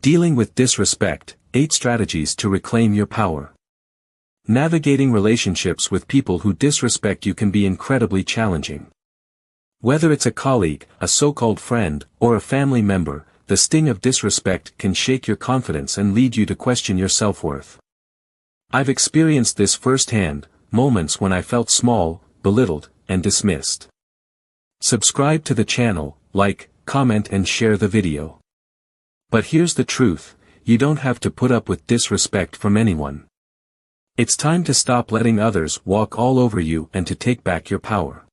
Dealing with disrespect, 8 strategies to reclaim your power. Navigating relationships with people who disrespect you can be incredibly challenging. Whether it's a colleague, a so-called friend, or a family member, the sting of disrespect can shake your confidence and lead you to question your self-worth. I've experienced this firsthand, moments when I felt small, belittled, and dismissed. Subscribe to the channel, like, comment and share the video. But here's the truth, you don't have to put up with disrespect from anyone. It's time to stop letting others walk all over you and to take back your power.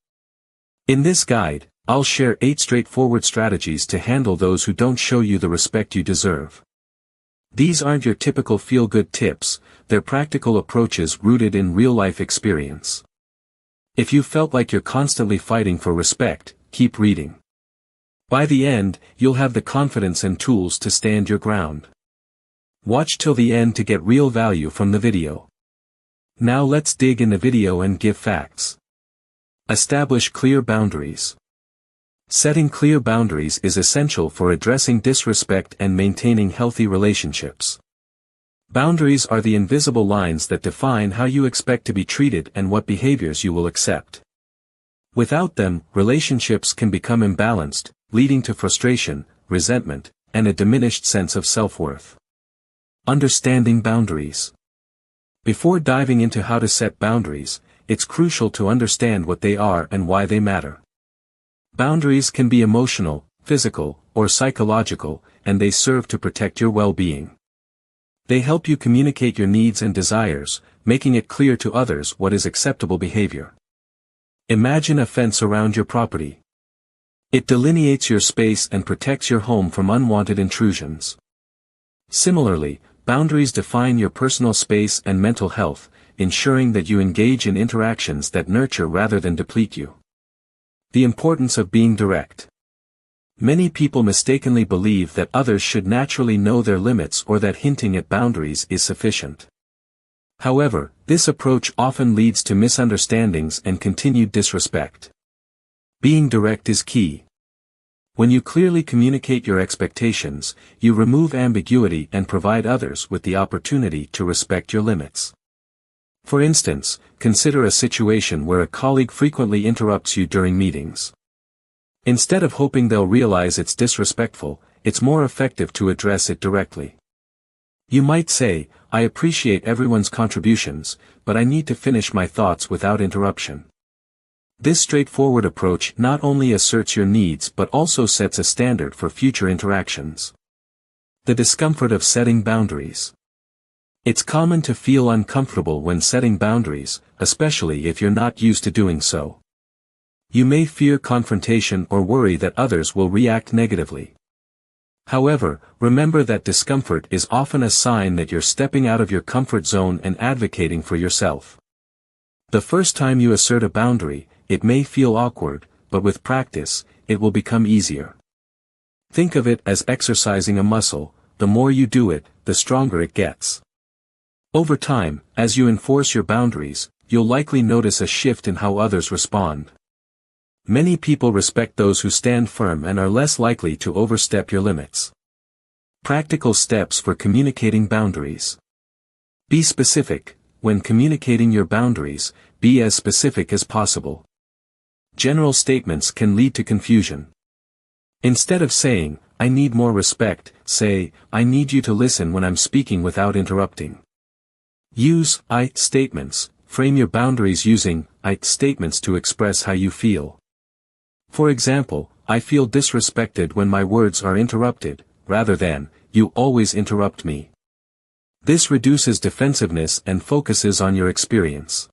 In this guide, I'll share 8 straightforward strategies to handle those who don't show you the respect you deserve. These aren't your typical feel-good tips, they're practical approaches rooted in real-life experience. If you felt like you're constantly fighting for respect, keep reading. By the end, you'll have the confidence and tools to stand your ground. Watch till the end to get real value from the video. Now let's dig in the video and give facts. Establish clear boundaries. Setting clear boundaries is essential for addressing disrespect and maintaining healthy relationships. Boundaries are the invisible lines that define how you expect to be treated and what behaviors you will accept. Without them, relationships can become imbalanced, leading to frustration, resentment, and a diminished sense of self-worth. Understanding boundaries. Before diving into how to set boundaries, it's crucial to understand what they are and why they matter. Boundaries can be emotional, physical, or psychological, and they serve to protect your well-being. They help you communicate your needs and desires, making it clear to others what is acceptable behavior. Imagine a fence around your property. It delineates your space and protects your home from unwanted intrusions. Similarly, boundaries define your personal space and mental health, ensuring that you engage in interactions that nurture rather than deplete you. The importance of being direct. Many people mistakenly believe that others should naturally know their limits or that hinting at boundaries is sufficient. However, this approach often leads to misunderstandings and continued disrespect. Being direct is key. When you clearly communicate your expectations, you remove ambiguity and provide others with the opportunity to respect your limits. For instance, consider a situation where a colleague frequently interrupts you during meetings. Instead of hoping they'll realize it's disrespectful, it's more effective to address it directly. You might say, "I appreciate everyone's contributions, but I need to finish my thoughts without interruption." This straightforward approach not only asserts your needs but also sets a standard for future interactions. The discomfort of setting boundaries. It's common to feel uncomfortable when setting boundaries, especially if you're not used to doing so. You may fear confrontation or worry that others will react negatively. However, remember that discomfort is often a sign that you're stepping out of your comfort zone and advocating for yourself. The first time you assert a boundary, it may feel awkward, but with practice, it will become easier. Think of it as exercising a muscle, the more you do it, the stronger it gets. Over time, as you enforce your boundaries, you'll likely notice a shift in how others respond. Many people respect those who stand firm and are less likely to overstep your limits. Practical steps for communicating boundaries. Be specific. When communicating your boundaries, be as specific as possible. General statements can lead to confusion. Instead of saying, "I need more respect," say, "I need you to listen when I'm speaking without interrupting." Use "I" statements. Frame your boundaries using "I" statements to express how you feel. For example, "I feel disrespected when my words are interrupted," rather than, "You always interrupt me." This reduces defensiveness and focuses on your experience.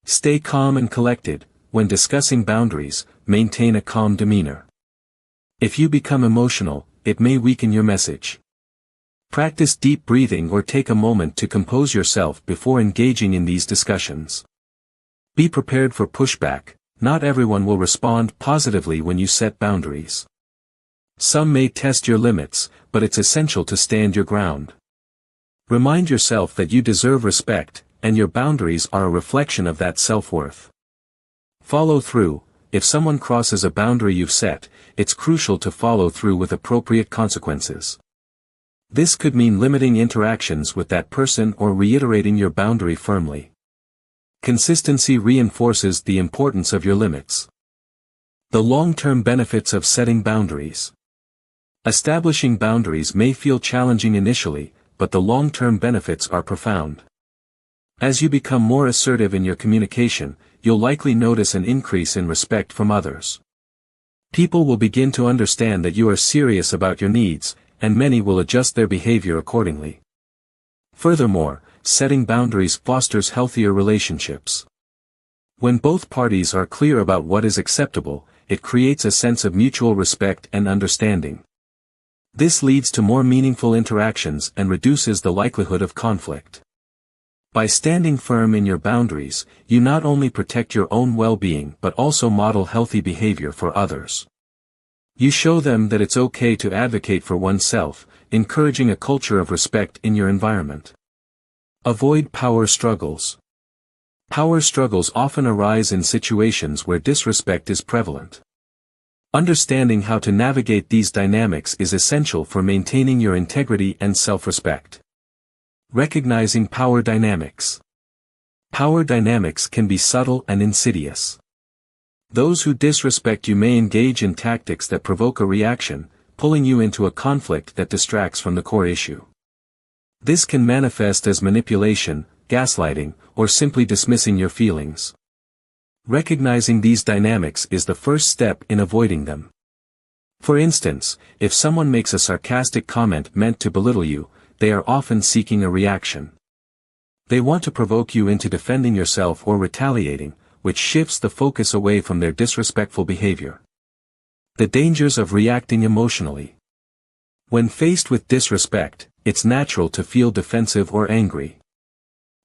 Stay calm and collected. When discussing boundaries, maintain a calm demeanor. If you become emotional, it may weaken your message. Practice deep breathing or take a moment to compose yourself before engaging in these discussions. Be prepared for pushback. Not everyone will respond positively when you set boundaries. Some may test your limits, but it's essential to stand your ground. Remind yourself that you deserve respect, and your boundaries are a reflection of that self-worth. Follow through. If someone crosses a boundary you've set, it's crucial to follow through with appropriate consequences. This could mean limiting interactions with that person or reiterating your boundary firmly. Consistency reinforces the importance of your limits. The long-term benefits of setting boundaries. Establishing boundaries may feel challenging initially, but the long-term benefits are profound. As you become more assertive in your communication, you'll likely notice an increase in respect from others. People will begin to understand that you are serious about your needs, and many will adjust their behavior accordingly. Furthermore, setting boundaries fosters healthier relationships. When both parties are clear about what is acceptable, it creates a sense of mutual respect and understanding. This leads to more meaningful interactions and reduces the likelihood of conflict. By standing firm in your boundaries, you not only protect your own well-being but also model healthy behavior for others. You show them that it's okay to advocate for oneself, encouraging a culture of respect in your environment. Avoid power struggles. Power struggles often arise in situations where disrespect is prevalent. Understanding how to navigate these dynamics is essential for maintaining your integrity and self-respect. Recognizing power dynamics. Power dynamics can be subtle and insidious. Those who disrespect you may engage in tactics that provoke a reaction, pulling you into a conflict that distracts from the core issue. This can manifest as manipulation, gaslighting, or simply dismissing your feelings. Recognizing these dynamics is the first step in avoiding them. For instance, if someone makes a sarcastic comment meant to belittle you, they are often seeking a reaction. They want to provoke you into defending yourself or retaliating, which shifts the focus away from their disrespectful behavior. The dangers of reacting emotionally. When faced with disrespect, it's natural to feel defensive or angry.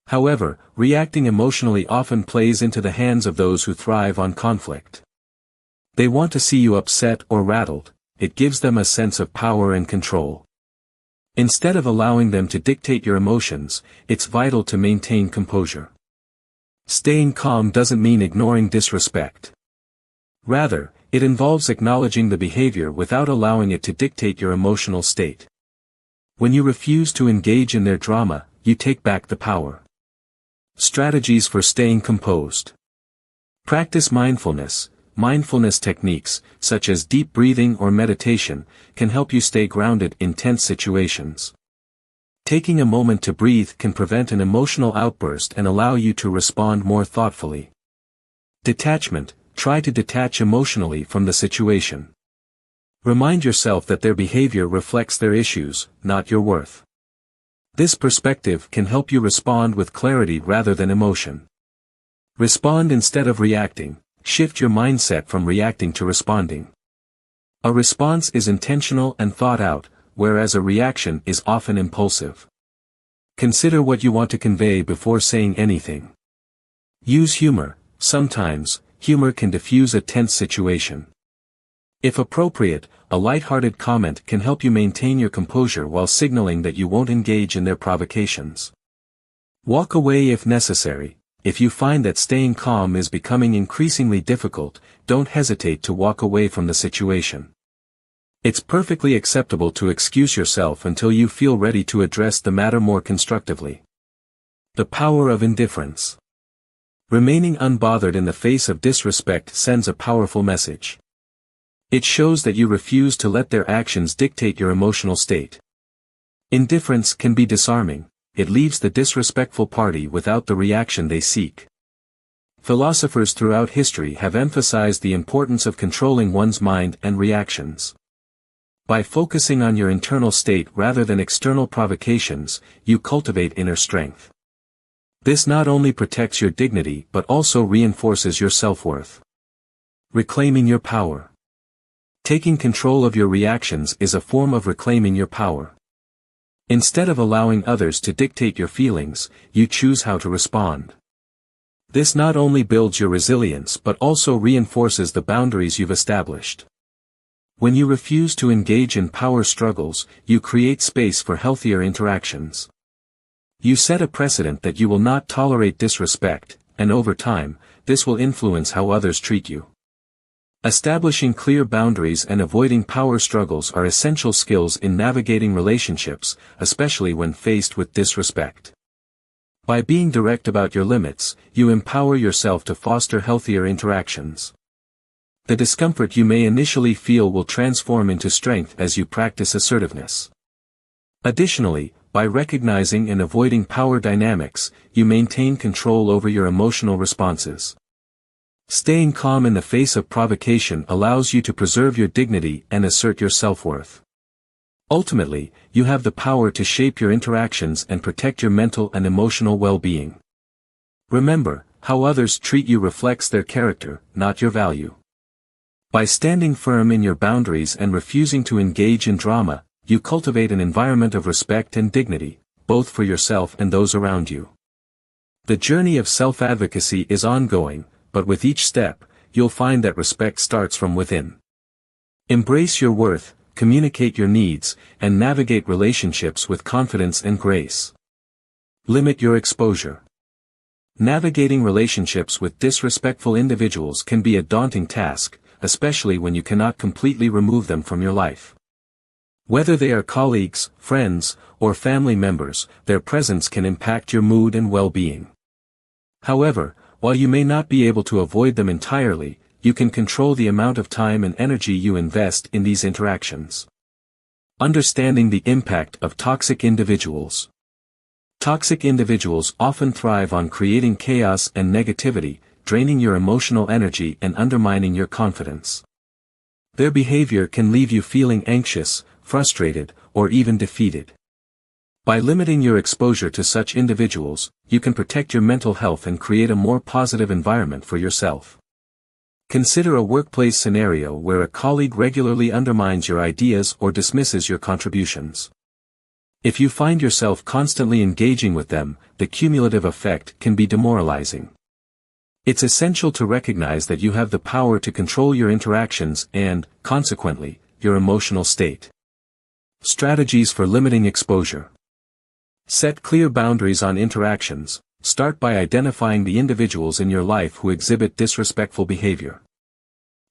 However, reacting emotionally often plays into the hands of those who thrive on conflict. They want to see you upset or rattled. It gives them a sense of power and control. Instead of allowing them to dictate your emotions, it's vital to maintain composure. Staying calm doesn't mean ignoring disrespect. Rather, it involves acknowledging the behavior without allowing it to dictate your emotional state. When you refuse to engage in their drama, you take back the power. Strategies for staying composed. Practice mindfulness. Mindfulness techniques, such as deep breathing or meditation, can help you stay grounded in tense situations. Taking a moment to breathe can prevent an emotional outburst and allow you to respond more thoughtfully. Detachment. Try to detach emotionally from the situation. Remind yourself that their behavior reflects their issues, not your worth. This perspective can help you respond with clarity rather than emotion. Respond instead of reacting. Shift your mindset from reacting to responding. A response is intentional and thought out, whereas a reaction is often impulsive. Consider what you want to convey before saying anything. Use humor. Sometimes, humor can diffuse a tense situation. If appropriate, a light-hearted comment can help you maintain your composure while signaling that you won't engage in their provocations. Walk away if necessary. If you find that staying calm is becoming increasingly difficult, don't hesitate to walk away from the situation. It's perfectly acceptable to excuse yourself until you feel ready to address the matter more constructively. The power of indifference. Remaining unbothered in the face of disrespect sends a powerful message. It shows that you refuse to let their actions dictate your emotional state. Indifference can be disarming. It leaves the disrespectful party without the reaction they seek. Philosophers throughout history have emphasized the importance of controlling one's mind and reactions. By focusing on your internal state rather than external provocations, you cultivate inner strength. This not only protects your dignity but also reinforces your self-worth. Reclaiming your power. Taking control of your reactions is a form of reclaiming your power. Instead of allowing others to dictate your feelings, you choose how to respond. This not only builds your resilience but also reinforces the boundaries you've established. When you refuse to engage in power struggles, you create space for healthier interactions. You set a precedent that you will not tolerate disrespect, and over time, this will influence how others treat you. Establishing clear boundaries and avoiding power struggles are essential skills in navigating relationships, especially when faced with disrespect. By being direct about your limits, you empower yourself to foster healthier interactions. The discomfort you may initially feel will transform into strength as you practice assertiveness. Additionally, by recognizing and avoiding power dynamics, you maintain control over your emotional responses. Staying calm in the face of provocation allows you to preserve your dignity and assert your self-worth. Ultimately, you have the power to shape your interactions and protect your mental and emotional well-being. Remember, how others treat you reflects their character, not your value. By standing firm in your boundaries and refusing to engage in drama, you cultivate an environment of respect and dignity, both for yourself and those around you. The journey of self-advocacy is ongoing, but with each step, you'll find that respect starts from within. Embrace your worth, communicate your needs, and navigate relationships with confidence and grace. Limit your exposure. Navigating relationships with disrespectful individuals can be a daunting task, especially when you cannot completely remove them from your life. Whether they are colleagues, friends, or family members, their presence can impact your mood and well-being. However, while you may not be able to avoid them entirely, you can control the amount of time and energy you invest in these interactions. Understanding the impact of toxic individuals. Toxic individuals often thrive on creating chaos and negativity, draining your emotional energy and undermining your confidence. Their behavior can leave you feeling anxious, frustrated, or even defeated. By limiting your exposure to such individuals, you can protect your mental health and create a more positive environment for yourself. Consider a workplace scenario where a colleague regularly undermines your ideas or dismisses your contributions. If you find yourself constantly engaging with them, the cumulative effect can be demoralizing. It's essential to recognize that you have the power to control your interactions and, consequently, your emotional state. Strategies for limiting exposure. Set clear boundaries on interactions. Start by identifying the individuals in your life who exhibit disrespectful behavior.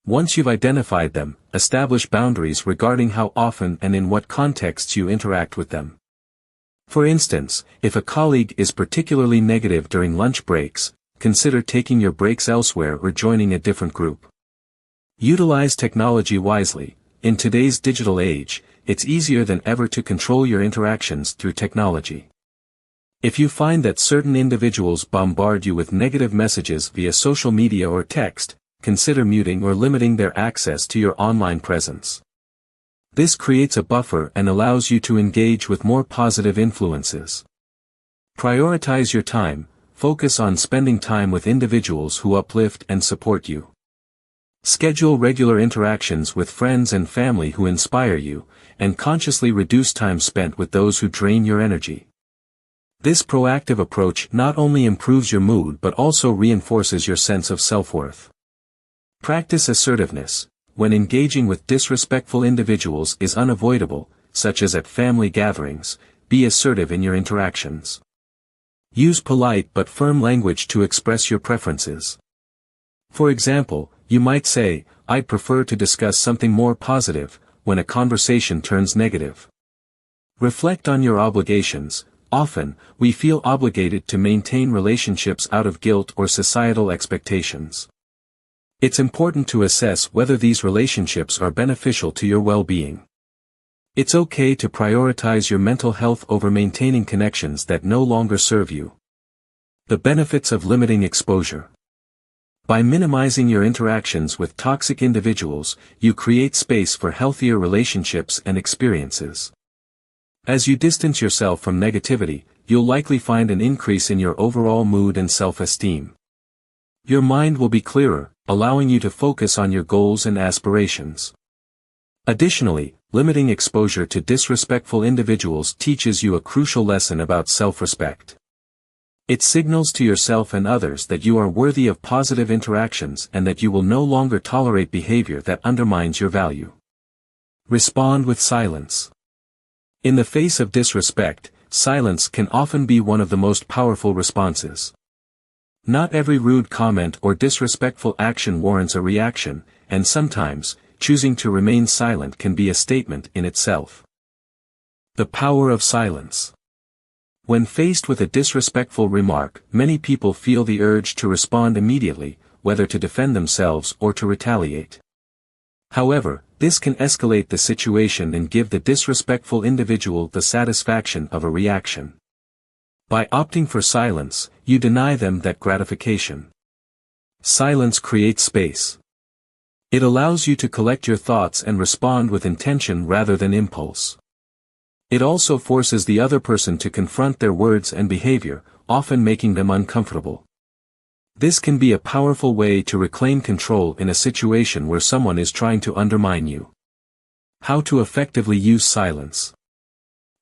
Once you've identified them, establish boundaries regarding how often and in what contexts you interact with them. For instance, if a colleague is particularly negative during lunch breaks, consider taking your breaks elsewhere or joining a different group. Utilize technology wisely. In today's digital age, it's easier than ever to control your interactions through technology. If you find that certain individuals bombard you with negative messages via social media or text, consider muting or limiting their access to your online presence. This creates a buffer and allows you to engage with more positive influences. Prioritize your time. Focus on spending time with individuals who uplift and support you. Schedule regular interactions with friends and family who inspire you, and consciously reduce time spent with those who drain your energy. This proactive approach not only improves your mood but also reinforces your sense of self-worth. Practice assertiveness. When engaging with disrespectful individuals is unavoidable, such as at family gatherings, be assertive in your interactions. Use polite but firm language to express your preferences. For example, you might say, "I'd prefer to discuss something more positive," when a conversation turns negative. Reflect on your obligations. Often, we feel obligated to maintain relationships out of guilt or societal expectations. It's important to assess whether these relationships are beneficial to your well-being. It's okay to prioritize your mental health over maintaining connections that no longer serve you. The benefits of limiting exposure. By minimizing your interactions with toxic individuals, you create space for healthier relationships and experiences. As you distance yourself from negativity, you'll likely find an increase in your overall mood and self-esteem. Your mind will be clearer, allowing you to focus on your goals and aspirations. Additionally, limiting exposure to disrespectful individuals teaches you a crucial lesson about self-respect. It signals to yourself and others that you are worthy of positive interactions and that you will no longer tolerate behavior that undermines your value. Respond with silence. In the face of disrespect, silence can often be one of the most powerful responses. Not every rude comment or disrespectful action warrants a reaction, and sometimes, choosing to remain silent can be a statement in itself. The power of silence. When faced with a disrespectful remark, many people feel the urge to respond immediately, whether to defend themselves or to retaliate. However, this can escalate the situation and give the disrespectful individual the satisfaction of a reaction. By opting for silence, you deny them that gratification. Silence creates space. It allows you to collect your thoughts and respond with intention rather than impulse. It also forces the other person to confront their words and behavior, often making them uncomfortable. This can be a powerful way to reclaim control in a situation where someone is trying to undermine you. How to effectively use silence.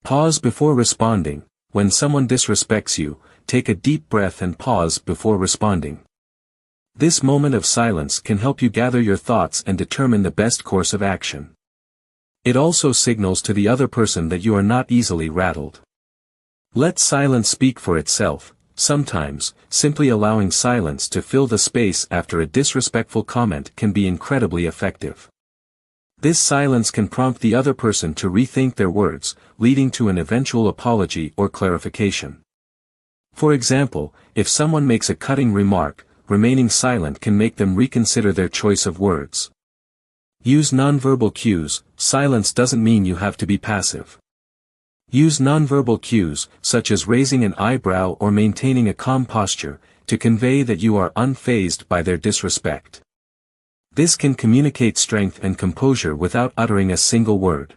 Pause before responding. When someone disrespects you, take a deep breath and pause before responding. This moment of silence can help you gather your thoughts and determine the best course of action. It also signals to the other person that you are not easily rattled. Let silence speak for itself. Sometimes, simply allowing silence to fill the space after a disrespectful comment can be incredibly effective. This silence can prompt the other person to rethink their words, leading to an eventual apology or clarification. For example, if someone makes a cutting remark, remaining silent can make them reconsider their choice of words. Use nonverbal cues. Silence doesn't mean you have to be passive. Use nonverbal cues, such as raising an eyebrow or maintaining a calm posture, to convey that you are unfazed by their disrespect. This can communicate strength and composure without uttering a single word.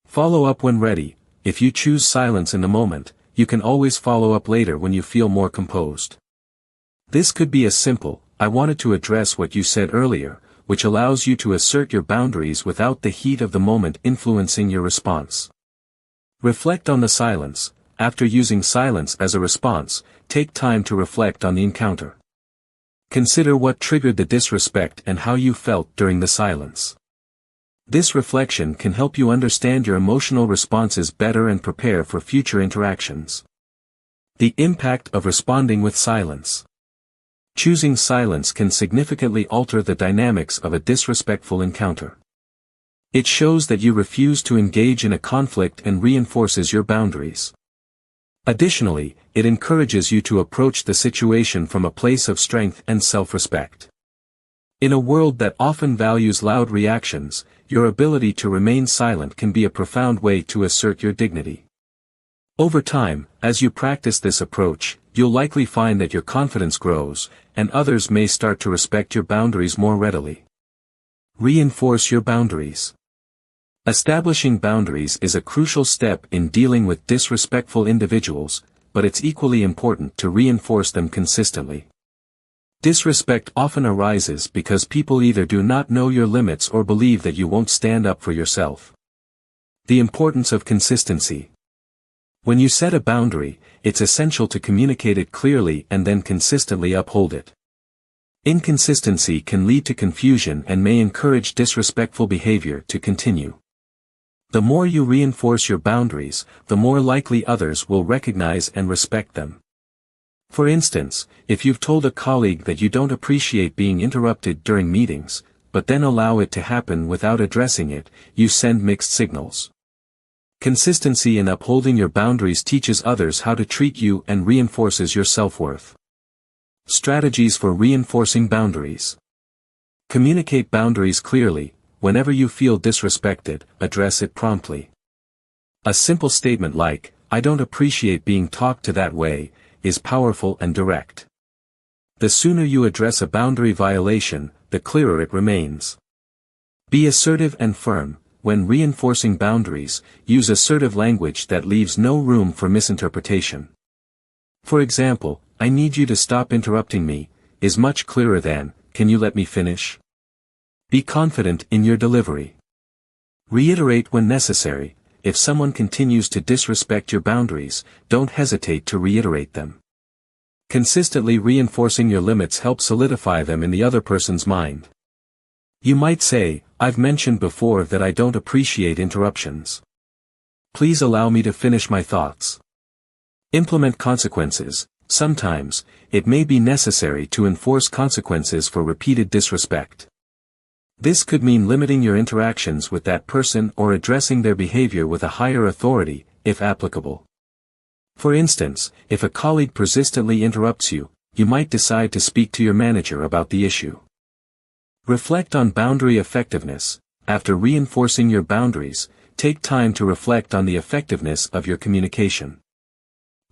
Follow up when ready. If you choose silence in the moment, you can always follow up later when you feel more composed. This could be as simple, "I wanted to address what you said earlier," which allows you to assert your boundaries without the heat of the moment influencing your response. Reflect on the silence. After using silence as a response, take time to reflect on the encounter. Consider what triggered the disrespect and how you felt during the silence. This reflection can help you understand your emotional responses better and prepare for future interactions. The impact of responding with silence. Choosing silence can significantly alter the dynamics of a disrespectful encounter. It shows that you refuse to engage in a conflict and reinforces your boundaries. Additionally, it encourages you to approach the situation from a place of strength and self-respect. In a world that often values loud reactions, your ability to remain silent can be a profound way to assert your dignity. Over time, as you practice this approach, you'll likely find that your confidence grows, and others may start to respect your boundaries more readily. Reinforce your boundaries. Establishing boundaries is a crucial step in dealing with disrespectful individuals, but it's equally important to reinforce them consistently. Disrespect often arises because people either do not know your limits or believe that you won't stand up for yourself. The importance of consistency. When you set a boundary, it's essential to communicate it clearly and then consistently uphold it. Inconsistency can lead to confusion and may encourage disrespectful behavior to continue. The more you reinforce your boundaries, the more likely others will recognize and respect them. For instance, if you've told a colleague that you don't appreciate being interrupted during meetings, but then allow it to happen without addressing it, you send mixed signals. Consistency in upholding your boundaries teaches others how to treat you and reinforces your self-worth. Strategies for reinforcing boundaries. Communicate boundaries clearly. Whenever you feel disrespected, address it promptly. A simple statement like, "I don't appreciate being talked to that way," is powerful and direct. The sooner you address a boundary violation, the clearer it remains. Be assertive and firm. When reinforcing boundaries, use assertive language that leaves no room for misinterpretation. For example, "I need you to stop interrupting me," is much clearer than, "Can you let me finish?" Be confident in your delivery. Reiterate when necessary. If someone continues to disrespect your boundaries, don't hesitate to reiterate them. Consistently reinforcing your limits helps solidify them in the other person's mind. You might say, "I've mentioned before that I don't appreciate interruptions. Please allow me to finish my thoughts." Implement consequences. Sometimes, it may be necessary to enforce consequences for repeated disrespect. This could mean limiting your interactions with that person or addressing their behavior with a higher authority, if applicable. For instance, if a colleague persistently interrupts you, you might decide to speak to your manager about the issue. Reflect on boundary effectiveness. After reinforcing your boundaries, take time to reflect on the effectiveness of your communication.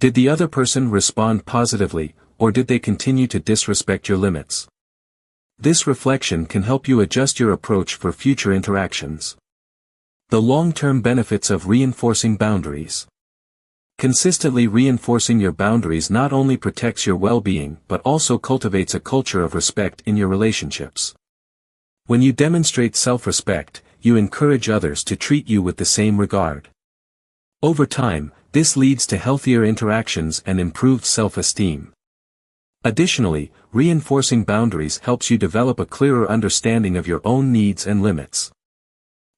Did the other person respond positively, or did they continue to disrespect your limits? This reflection can help you adjust your approach for future interactions. The long-term benefits of reinforcing boundaries. Consistently reinforcing your boundaries not only protects your well-being but also cultivates a culture of respect in your relationships. When you demonstrate self-respect, you encourage others to treat you with the same regard. Over time, this leads to healthier interactions and improved self-esteem. Additionally, reinforcing boundaries helps you develop a clearer understanding of your own needs and limits.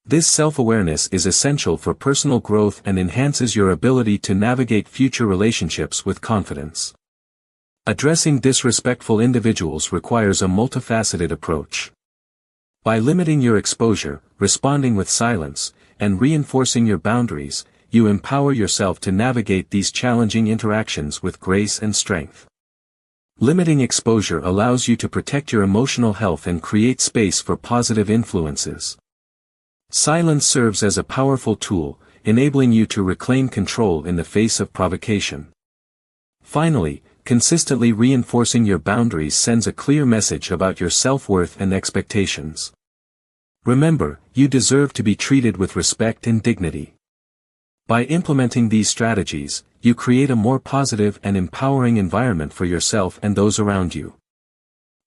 This self-awareness is essential for personal growth and enhances your ability to navigate future relationships with confidence. Addressing disrespectful individuals requires a multifaceted approach. By limiting your exposure, responding with silence, and reinforcing your boundaries, you empower yourself to navigate these challenging interactions with grace and strength. Limiting exposure allows you to protect your emotional health and create space for positive influences. Silence serves as a powerful tool, enabling you to reclaim control in the face of provocation. Finally, consistently reinforcing your boundaries sends a clear message about your self-worth and expectations. Remember, you deserve to be treated with respect and dignity. By implementing these strategies, you create a more positive and empowering environment for yourself and those around you.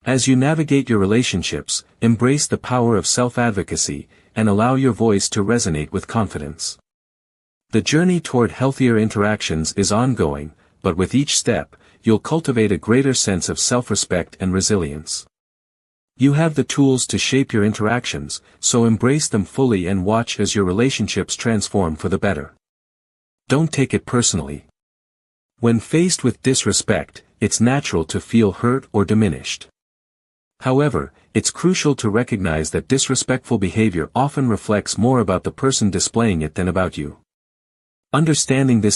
As you navigate your relationships, embrace the power of self-advocacy, and allow your voice to resonate with confidence. The journey toward healthier interactions is ongoing, but with each step, you'll cultivate a greater sense of self-respect and resilience. You have the tools to shape your interactions, so embrace them fully and watch as your relationships transform for the better. Don't take it personally. When faced with disrespect, it's natural to feel hurt or diminished. However, it's crucial to recognize that disrespectful behavior often reflects more about the person displaying it than about you. Understanding this